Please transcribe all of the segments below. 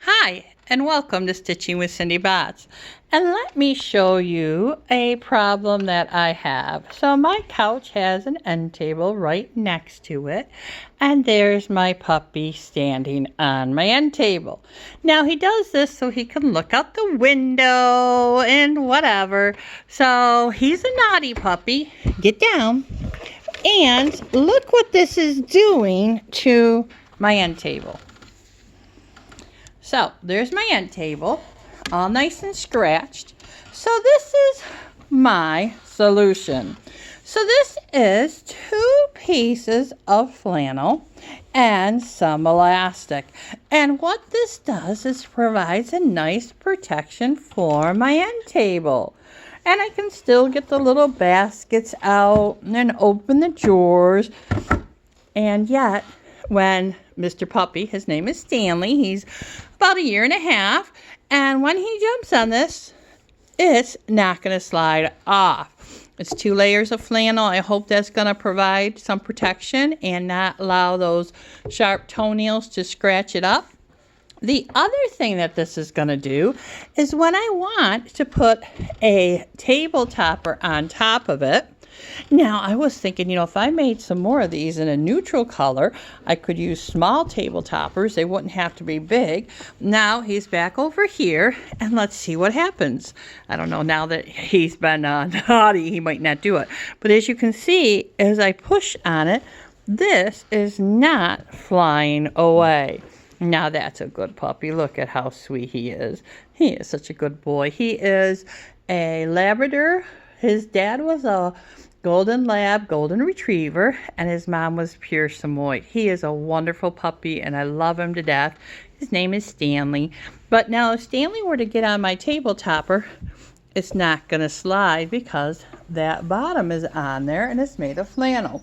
Hi, and welcome to Stitching with Cindy Botts. And let me show you a problem that I have. So my couch has an end table right next to it, and there's my puppy standing on my end table. Now he does this so he can look out the window and whatever. So he's a naughty puppy. Get down. And look what this is doing to my end table. So there's my end table, all nice and scratched. So this is my solution. So this is 2 pieces of flannel and some elastic. And what this does is provides a nice protection for my end table. And I can still get the little baskets out and open the drawers. And yet, when Mr. Puppy, his name is Stanley, he's about 1.5 years, and when he jumps on this, it's not going to slide off. It's 2 layers of flannel. I hope that's going to provide some protection and not allow those sharp toenails to scratch it up. The other thing that this is going to do is when I want to put a table topper on top of it. Now, I was thinking, if I made some more of these in a neutral color, I could use small table toppers. They wouldn't have to be big. Now, he's back over here, and let's see what happens. I don't know, now that he's been naughty, he might not do it. But as you can see, as I push on it, this is not flying away. Now, that's a good puppy. Look at how sweet he is. He is such a good boy. He is a Labrador. His dad was a golden retriever, and his mom was pure Samoyed. He is a wonderful puppy, and I love him to death. His name is Stanley. But now if Stanley were to get on my table topper, it's not going to slide because that bottom is on there, and it's made of flannel.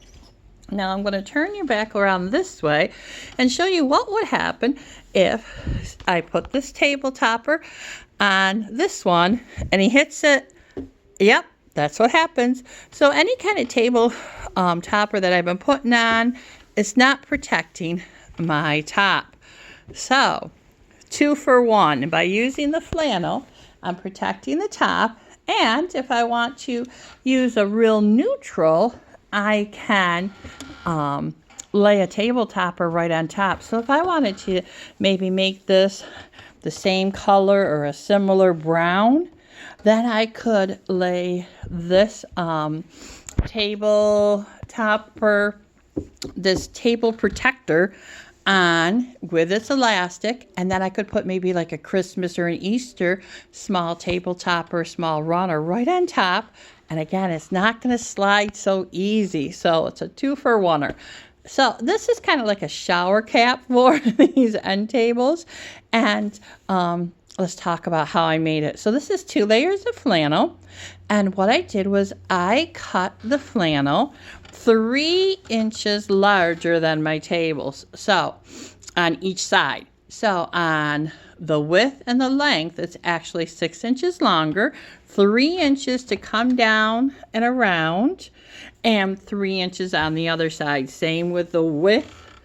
Now I'm going to turn you back around this way and show you what would happen if I put this table topper on this one, and he hits it. Yep. That's what happens. So any kind of table topper that I've been putting on, it's not protecting my top. So 2 for 1. By using the flannel, I'm protecting the top. And if I want to use a real neutral, I can lay a table topper right on top. So if I wanted to maybe make this the same color or a similar brown, then I could lay this table topper, this table protector on with its elastic, and then I could put maybe like a Christmas or an Easter small table topper, small runner right on top. And again, it's not going to slide so easy. So it's a 2 for 1. So this is kind of like a shower cap for these end tables. And let's talk about how I made it. So this is 2 layers of flannel. And what I did was I cut the flannel 3 inches larger than my tables. So on each side. So on the width and the length, it's actually 6 inches longer, 3 inches to come down and around, and 3 inches on the other side. Same with the width,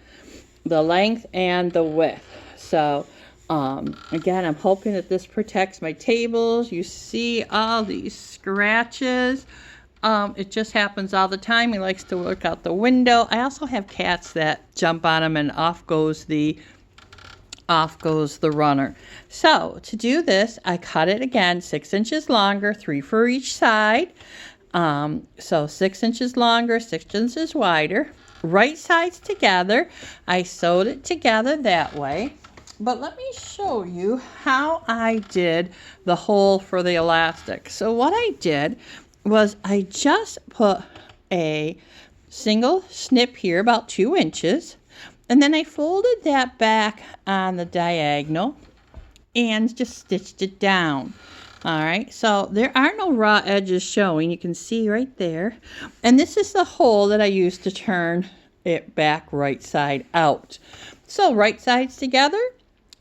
the length, and the width. So again, I'm hoping that this protects my tables. You see all these scratches. It just happens all the time. He likes to look out the window. I also have cats that jump on him, and off goes the runner. So to do this, I cut it again 6 inches longer, 3 for each side. So 6 inches longer, 6 inches wider. Right sides together. I sewed it together that way. But let me show you how I did the hole for the elastic. So what I did was I just put a single snip here, about 2 inches. And then I folded that back on the diagonal and just stitched it down. All right, so there are no raw edges showing. You can see right there. And this is the hole that I used to turn it back right side out. So right sides together,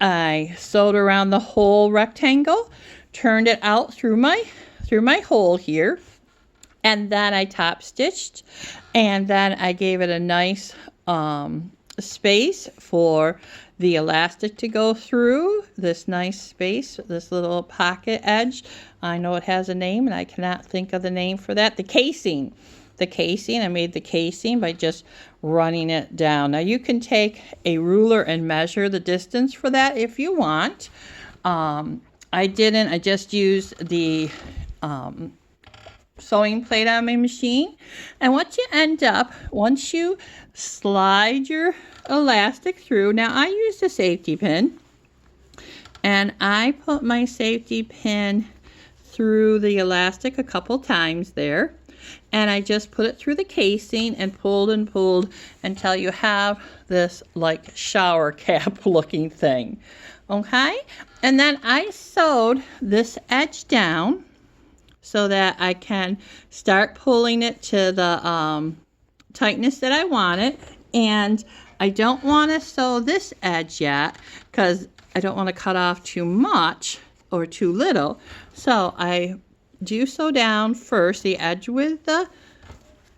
I sewed around the whole rectangle, turned it out through my hole here, and then I top stitched, and then I gave it a nice space for the elastic to go through this nice space, this little pocket edge. I know it has a name and I cannot think of the name for that. The casing. The casing, I made the casing by just running it down. Now you can take a ruler and measure the distance for that if you want. I didn't, I just used the sewing plate on my machine. And what you end up, once you slide your elastic through, now I used a safety pin, and I put my safety pin through the elastic a couple times there. And I just put it through the casing and pulled until you have this like shower cap looking thing. Okay? And then I sewed this edge down so that I can start pulling it to the tightness that I want it. And I don't want to sew this edge yet because I don't want to cut off too much or too little. So I do sew down first the edge with the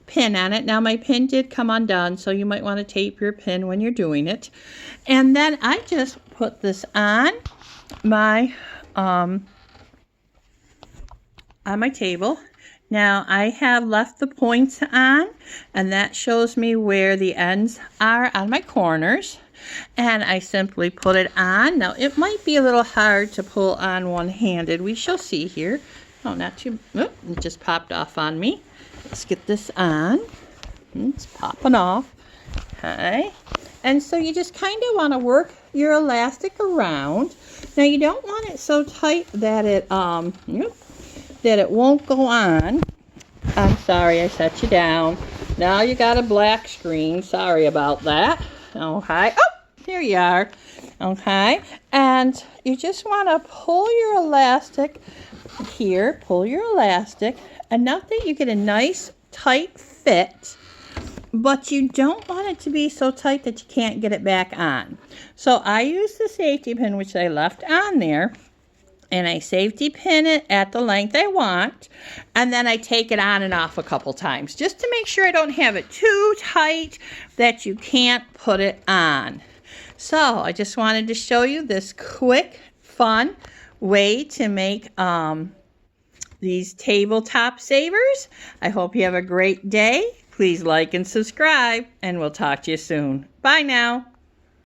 pin on it. Now my pin did come undone, so you might want to tape your pin when you're doing it. And then I just put this on my table. Now I have left the points on, and that shows me where the ends are on my corners. And I simply put it on. Now it might be a little hard to pull on one-handed. We shall see here. Oh, not too, oh, it just popped off on me. Let's get this on. It's popping off. Okay. And so you just kind of want to work your elastic around. Now you don't want it so tight that it won't go on. I'm sorry, I set you down. Now you got a black screen. Sorry about that. Okay. Oh, here you are. Okay. And you just want to pull your elastic here, pull your elastic, enough that you get a nice tight fit, but you don't want it to be so tight that you can't get it back on. So I use the safety pin, which I left on there, and I safety pin it at the length I want, and then I take it on and off a couple times just to make sure I don't have it too tight that you can't put it on. So I just wanted to show you this quick, fun way to make these tabletop savers. I hope you have a great day. Please like and subscribe, and we'll talk to you soon. Bye now.